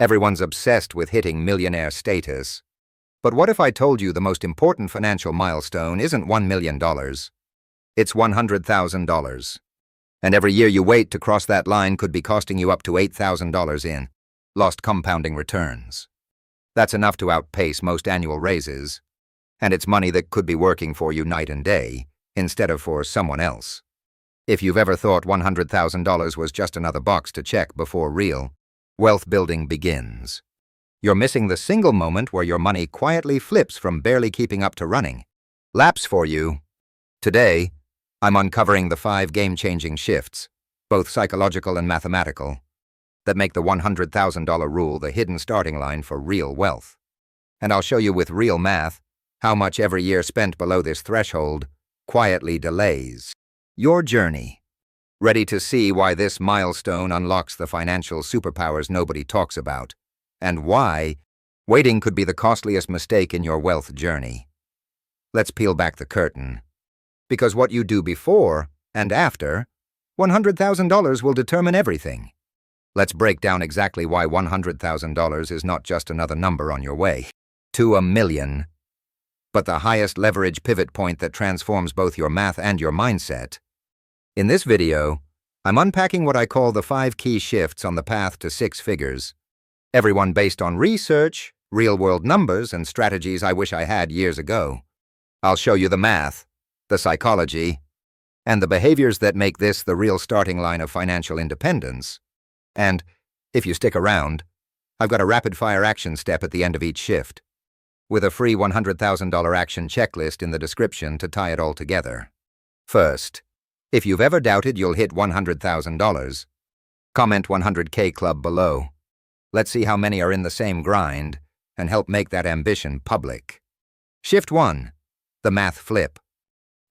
Everyone's obsessed with hitting millionaire status. But what if I told you the most important financial milestone isn't $1 million? It's $100,000. And every year you wait to cross that line could be costing you up to $8,000 in lost compounding returns. That's enough to outpace most annual raises. And it's money that could be working for you night and day, instead of for someone else. If you've ever thought $100,000 was just another box to check before real wealth building begins, you're missing the single moment where your money quietly flips from barely keeping up to running laps for you. Today, I'm uncovering the 5 game-changing shifts, both psychological and mathematical, that make the $100,000 rule the hidden starting line for real wealth. And I'll show you with real math how much every year spent below this threshold quietly delays your journey. Ready to see why this milestone unlocks the financial superpowers nobody talks about, and why waiting could be the costliest mistake in your wealth journey. Let's peel back the curtain. Because what you do before and after $100,000 will determine everything. Let's break down exactly why $100,000 is not just another number on your way to $1 million, but the highest leverage pivot point that transforms both your math and your mindset. In this video, I'm unpacking what I call the 5 key shifts on the path to 6 figures. Everyone based on research, real-world numbers, and strategies I wish I had years ago. I'll show you the math, the psychology, and the behaviors that make this the real starting line of financial independence. And, if you stick around, I've got a rapid-fire action step at the end of each shift, with a free $100,000 action checklist in the description to tie it all together. First, if you've ever doubted you'll hit $100,000, comment 100K Club below. Let's see how many are in the same grind and help make that ambition public. Shift 1. The math flip.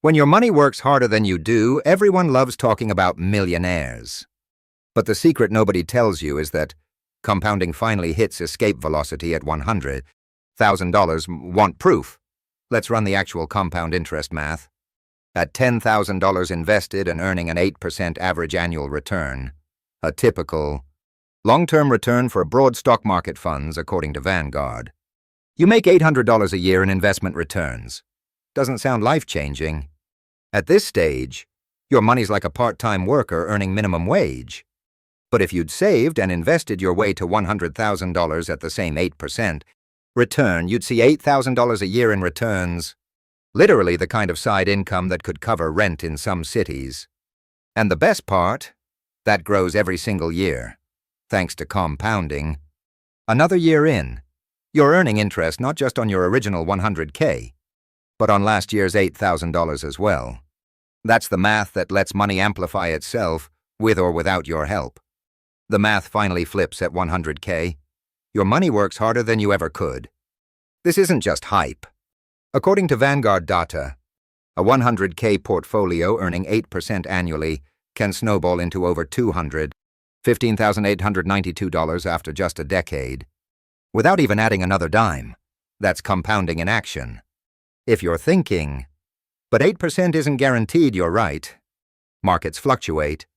When your money works harder than you do, everyone loves talking about millionaires. But the secret nobody tells you is that compounding finally hits escape velocity at $100,000. Want proof? Let's run the actual compound interest math. At $10,000 invested and earning an 8% average annual return, a typical long-term return for broad stock market funds, according to Vanguard, you make $800 a year in investment returns. Doesn't sound life-changing. At this stage, your money's like a part-time worker earning minimum wage. But if you'd saved and invested your way to $100,000 at the same 8% return, you'd see $8,000 a year in returns. Literally the kind of side income that could cover rent in some cities. And the best part, that grows every single year, thanks to compounding. Another year in, you're earning interest not just on your original $100K, but on last year's $8,000 as well. That's the math that lets money amplify itself, with or without your help. The math finally flips at $100K. Your money works harder than you ever could. This isn't just hype. According to Vanguard data, a $100K portfolio earning 8% annually can snowball into over $215,892 after just a decade, without even adding another dime. That's compounding in action. If you're thinking, but 8% isn't guaranteed, you're right. Markets fluctuate.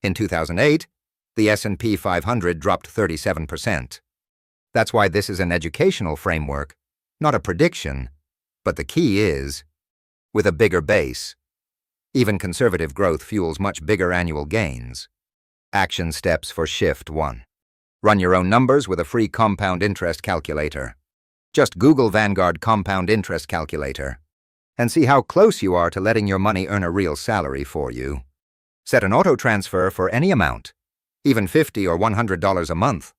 In 2008, the S&P 500 dropped 37%. That's why this is an educational framework, not a prediction. But the key is, with a bigger base, even conservative growth fuels much bigger annual gains. Action steps for Shift 1. Run your own numbers with a free compound interest calculator. Just Google Vanguard Compound Interest Calculator and see how close you are to letting your money earn a real salary for you. Set an auto-transfer for any amount, even $50 or $100 a month,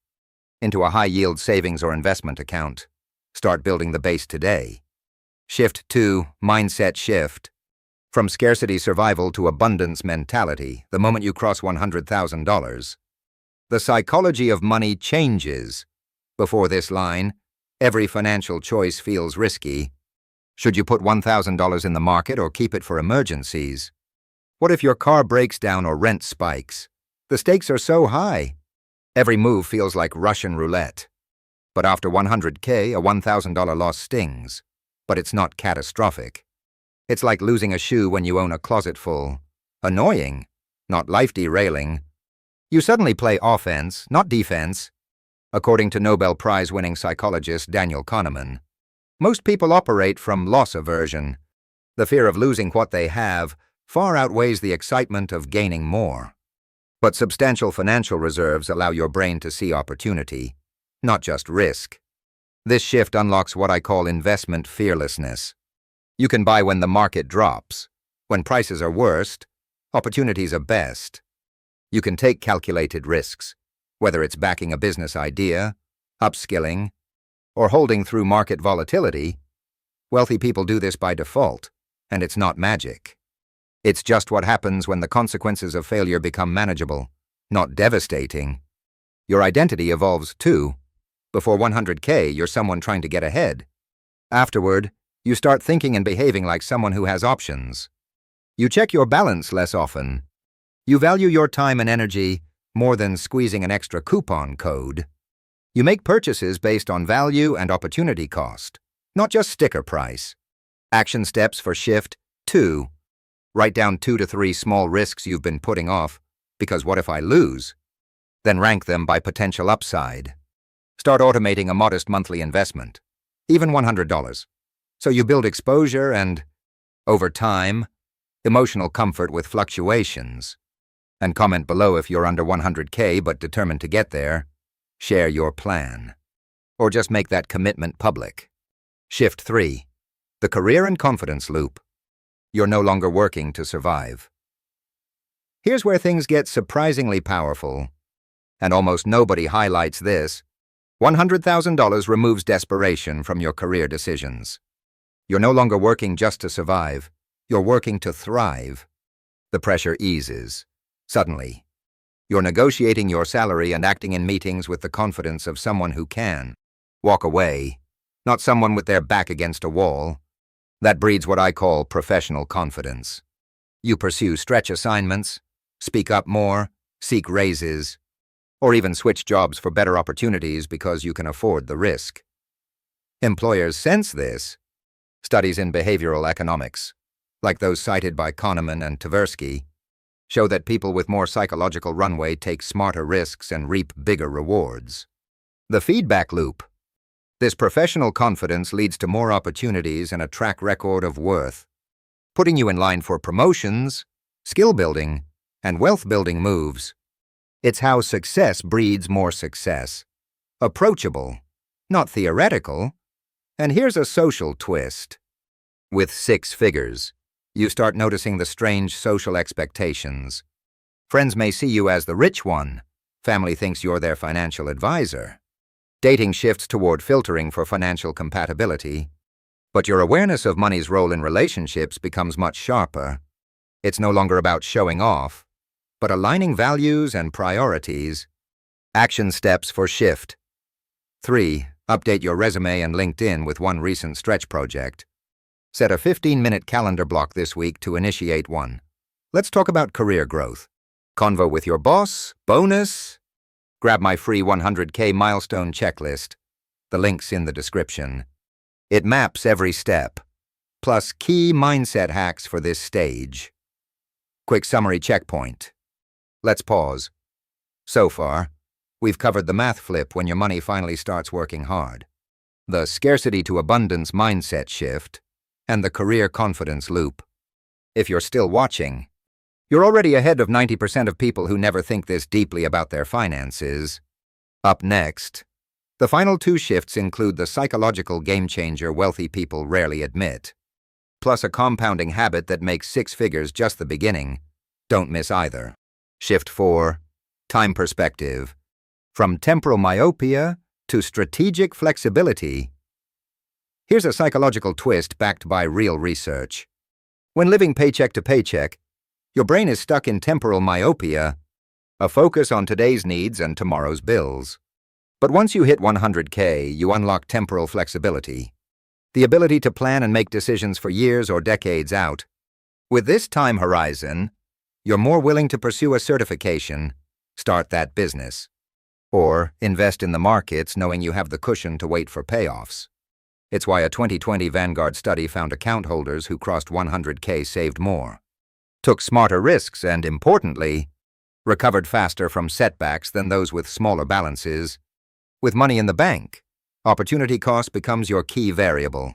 into a high-yield savings or investment account. Start building the base today. Shift 2. Mindset shift. From scarcity survival to abundance mentality, the moment you cross $100,000. The psychology of money changes. Before this line, every financial choice feels risky. Should you put $1,000 in the market or keep it for emergencies? What if your car breaks down or rent spikes? The stakes are so high. Every move feels like Russian roulette. But after $100K, a $1,000 loss stings. But it's not catastrophic. It's like losing a shoe when you own a closet full. Annoying, not life-derailing. You suddenly play offense, not defense. According to Nobel Prize-winning psychologist Daniel Kahneman, most people operate from loss aversion. The fear of losing what they have far outweighs the excitement of gaining more. But substantial financial reserves allow your brain to see opportunity, not just risk. This shift unlocks what I call investment fearlessness. You can buy when the market drops. When prices are worst, opportunities are best. You can take calculated risks, whether it's backing a business idea, upskilling, or holding through market volatility. Wealthy people do this by default, and it's not magic. It's just what happens when the consequences of failure become manageable, not devastating. Your identity evolves too. Before 100K, you're someone trying to get ahead. Afterward, you start thinking and behaving like someone who has options. You check your balance less often. You value your time and energy more than squeezing an extra coupon code. You make purchases based on value and opportunity cost, not just sticker price. Action steps for Shift 2. Write down 2 to 3 small risks you've been putting off, because what if I lose? Then rank them by potential upside. Start automating a modest monthly investment, even $100. So you build exposure and, over time, emotional comfort with fluctuations. And comment below if you're under 100K but determined to get there. Share your plan. Or just make that commitment public. Shift 3. The career and confidence loop. You're no longer working to survive. Here's where things get surprisingly powerful. And almost nobody highlights this. $100,000 removes desperation from your career decisions. You're no longer working just to survive. You're working to thrive. The pressure eases. Suddenly, you're negotiating your salary and acting in meetings with the confidence of someone who can walk away, not someone with their back against a wall. That breeds what I call professional confidence. You pursue stretch assignments, speak up more, seek raises, or even switch jobs for better opportunities because you can afford the risk. Employers sense this. Studies in behavioral economics, like those cited by Kahneman and Tversky, show that people with more psychological runway take smarter risks and reap bigger rewards. The feedback loop. This professional confidence leads to more opportunities and a track record of worth, putting you in line for promotions, skill building, and wealth building moves. It's how success breeds more success. Approachable, not theoretical. And here's a social twist. With 6 figures, you start noticing the strange social expectations. Friends may see you as the rich one. Family thinks you're their financial advisor. Dating shifts toward filtering for financial compatibility. But your awareness of money's role in relationships becomes much sharper. It's no longer about showing off, but aligning values and priorities. Action steps for Shift 3. Update your resume and LinkedIn with one recent stretch project. Set a 15-minute calendar block this week to initiate one. Let's talk about career growth. Convo with your boss, bonus. Grab my free 100K milestone checklist. The link's in the description. It maps every step, plus key mindset hacks for this stage. Quick summary checkpoint. Let's pause. So far, we've covered the math flip when your money finally starts working hard, the scarcity to abundance mindset shift, and the career confidence loop. If you're still watching, you're already ahead of 90% of people who never think this deeply about their finances. Up next, the final 2 shifts include the psychological game changer wealthy people rarely admit, plus a compounding habit that makes 6 figures just the beginning. Don't miss either. Shift 4. Time perspective. From temporal myopia to strategic flexibility. Here's a psychological twist backed by real research. When living paycheck to paycheck, your brain is stuck in temporal myopia, a focus on today's needs and tomorrow's bills. But once you hit 100K, you unlock temporal flexibility, the ability to plan and make decisions for years or decades out. With this time horizon, you're more willing to pursue a certification, start that business, or invest in the markets knowing you have the cushion to wait for payoffs. It's why a 2020 Vanguard study found account holders who crossed 100K saved more, took smarter risks, and, importantly, recovered faster from setbacks than those with smaller balances. With money in the bank, opportunity cost becomes your key variable.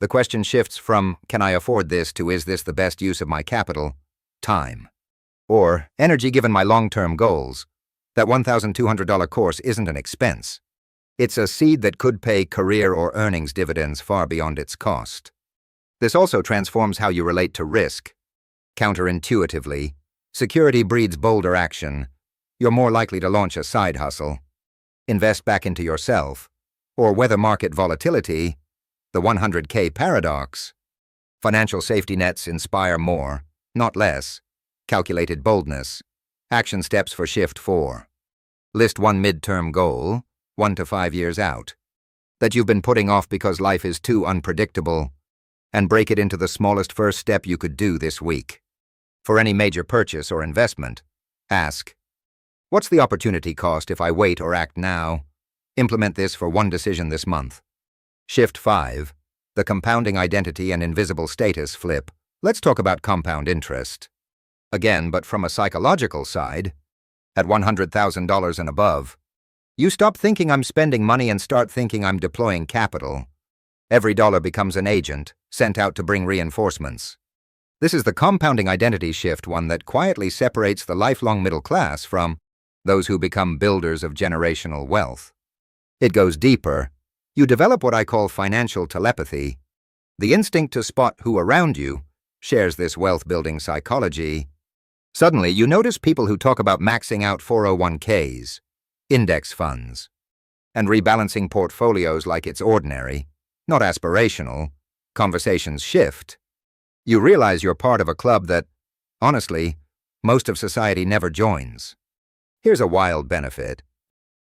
The question shifts from, can I afford this, to is this the best use of my capital, time, or energy given my long-term goals? That $1,200 course isn't an expense. It's a seed that could pay career or earnings dividends far beyond its cost. This also transforms how you relate to risk. Counterintuitively, security breeds bolder action. You're more likely to launch a side hustle, invest back into yourself, or weather market volatility. The 100K paradox. Financial safety nets inspire more, not less. Calculated boldness. Action steps for Shift 4. List one midterm goal, 1 to 5 years out, that you've been putting off because life is too unpredictable, and break it into the smallest first step you could do this week. For any major purchase or investment, ask, what's the opportunity cost if I wait or act now? Implement this for one decision this month. Shift 5. The compounding identity and invisible status flip. Let's talk about compound interest. Again, but from a psychological side, at $100,000 and above, you stop thinking I'm spending money and start thinking I'm deploying capital. Every dollar becomes an agent, sent out to bring reinforcements. This is the compounding identity shift, one that quietly separates the lifelong middle class from those who become builders of generational wealth. It goes deeper. You develop what I call financial telepathy, the instinct to spot who around you shares this wealth-building psychology. Suddenly, you notice people who talk about maxing out 401ks, index funds, and rebalancing portfolios like it's ordinary, not aspirational. Conversations shift. You realize you're part of a club that, honestly, most of society never joins. Here's a wild benefit.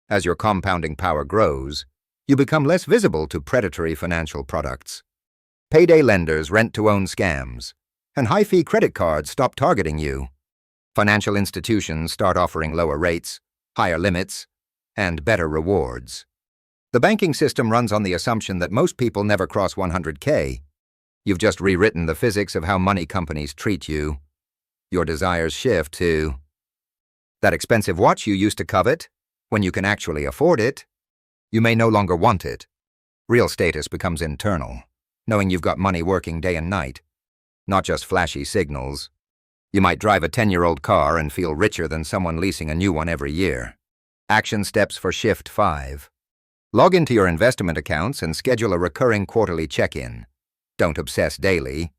As your compounding power grows, you become less visible to predatory financial products. Payday lenders, rent-to-own scams, and high-fee credit cards stop targeting you. Financial institutions start offering lower rates, higher limits, and better rewards. The banking system runs on the assumption that most people never cross 100K. You've just rewritten the physics of how money companies treat you. Your desires shift to that expensive watch you used to covet. When you can actually afford it, you may no longer want it. Real status becomes internal, knowing you've got money working day and night, not just flashy signals. You might drive a 10-year-old car and feel richer than someone leasing a new one every year. Action steps for Shift 5. Log into your investment accounts and schedule a recurring quarterly check-in. Don't obsess daily.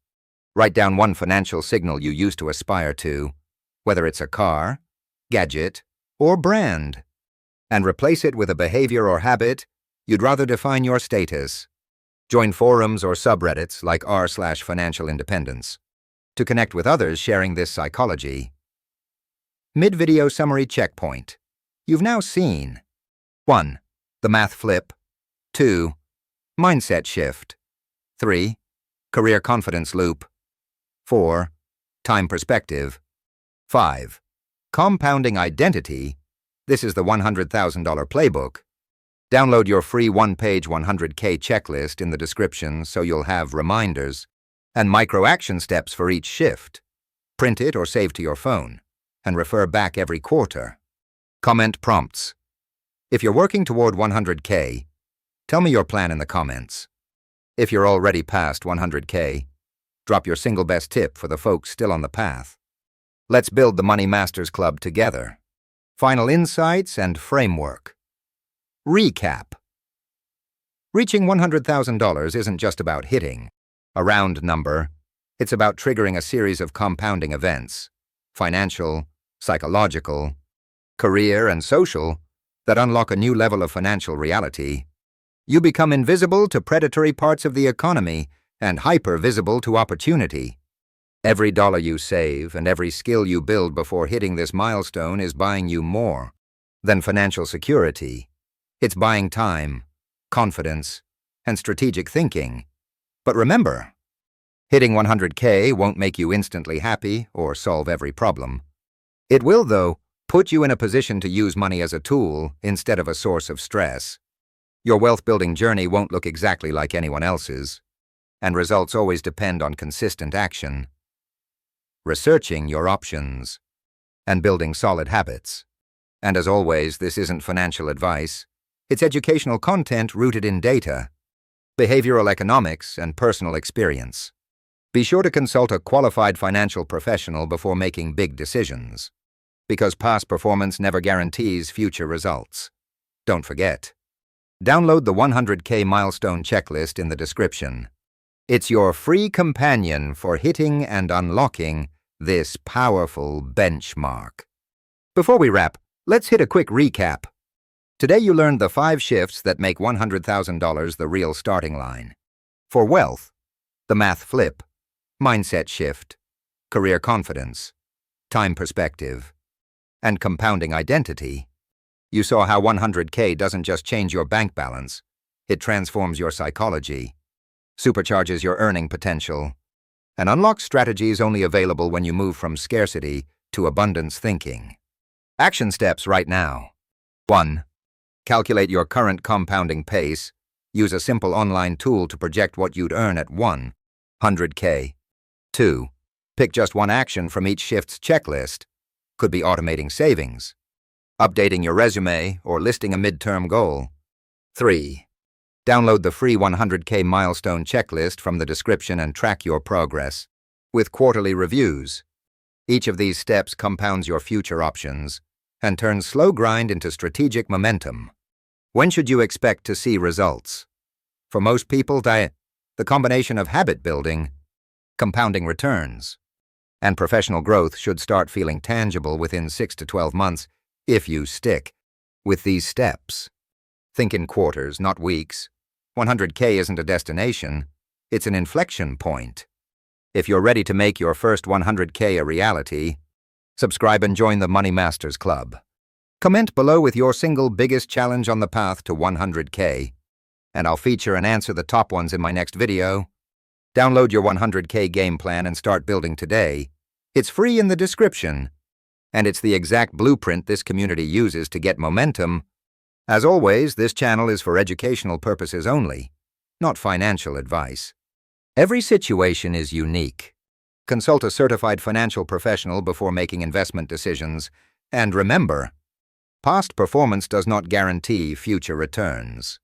Write down one financial signal you used to aspire to, whether it's a car, gadget, or brand, and replace it with a behavior or habit you'd rather define your status. Join forums or subreddits like r/financial independence to connect with others sharing this psychology. Mid-video summary checkpoint. You've now seen 1. The math flip. 2. Mindset shift. 3. Career confidence loop. 4. Time perspective. 5. Compounding identity. This is the $100,000 playbook. Download your free one-page 100K checklist in the description so you'll have reminders and micro-action steps for each shift. Print it or save to your phone, and refer back every quarter. Comment prompts. If you're working toward 100K, tell me your plan in the comments. If you're already past 100K, drop your single best tip for the folks still on the path. Let's build the Money Masters Club together. Final insights and framework. Recap. Reaching $100,000 isn't just about hitting a round number. It's about triggering a series of compounding events, financial, psychological, career, and social, that unlock a new level of financial reality. You become invisible to predatory parts of the economy and hyper-visible to opportunity. Every dollar you save and every skill you build before hitting this milestone is buying you more than financial security. It's buying time, confidence, and strategic thinking. But remember, hitting 100K won't make you instantly happy or solve every problem. It will, though, put you in a position to use money as a tool instead of a source of stress. Your wealth-building journey won't look exactly like anyone else's, and results always depend on consistent action, researching your options, and building solid habits. And as always, this isn't financial advice. It's educational content rooted in data, behavioral economics, and personal experience. Be sure to consult a qualified financial professional before making big decisions, because past performance never guarantees future results. Don't forget, download the 100K milestone checklist in the description. It's your free companion for hitting and unlocking this powerful benchmark. Before we wrap, let's hit a quick recap. Today you learned the 5 shifts that make $100,000 the real starting line. For wealth, the math flip, mindset shift, career confidence, time perspective, and compounding identity. You saw how 100K doesn't just change your bank balance, it transforms your psychology, supercharges your earning potential, and unlocks strategies only available when you move from scarcity to abundance thinking. Action steps right now. 1. Calculate your current compounding pace. Use a simple online tool to project what you'd earn at 100K. 2. Pick just one action from each shift's checklist. Could be automating savings, updating your resume, or listing a midterm goal. 3. Download the free 100K milestone checklist from the description and track your progress with quarterly reviews. Each of these steps compounds your future options and turns slow grind into strategic momentum. When should you expect to see results? For most people, the combination of habit building, compounding returns, and professional growth should start feeling tangible within 6 to 12 months if you stick with these steps. Think in quarters, not weeks. 100K isn't a destination, it's an inflection point. If you're ready to make your first 100K a reality, subscribe and join the Money Masters Club. Comment below with your single biggest challenge on the path to 100K, and I'll feature and answer the top ones in my next video. Download your 100K game plan and start building today. It's free in the description, and it's the exact blueprint this community uses to get momentum. As always, this channel is for educational purposes only, not financial advice. Every situation is unique. Consult a certified financial professional before making investment decisions, and remember, past performance does not guarantee future returns.